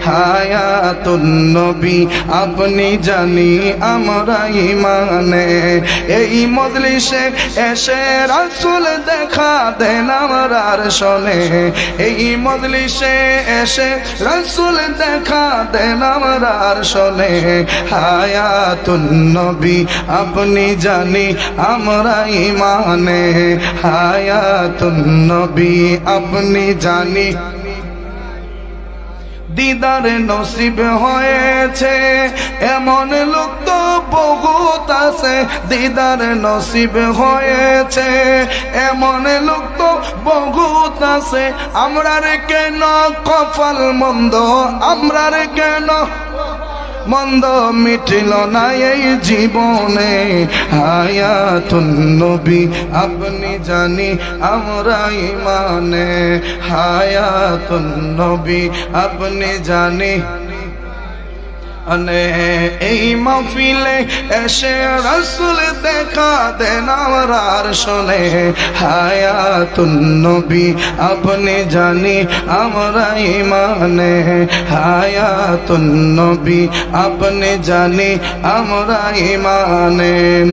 হায়াতুন নবী আপনি জানি আমরা ইমানে। এই মজলিসে এসে রাসূল দেখা দেন আমরার শোনে। এই মজলিসে এসে রাসূল দেখা দেন আমরার শোনে। হায়াতুন নবী আপনি জানি আমরা ইমানে। হায়াতুন নবী আপনি জানি। দিদার নসিব হয়েছে এমন লোক তো বহুত আছে। দিদার নসিব হয়েছে এমন লোক তো বহুত আছে। আমরার কেন কপাল মন্দ, আমরার কেন মন্দ মিটল না এই জীবনে। হায়াতুন নবী আপনি জানি আমরা ইমানে। হায়াতুন নবী আপনি জানি। এই মাহফিলে এসে রাসূল দেখা দেন আমরার শোনে। হায়াতুন নবী আপনি জানি আমরা ইমানে। হায়াতুন নবী আপনি জানি আমরা ইমানে।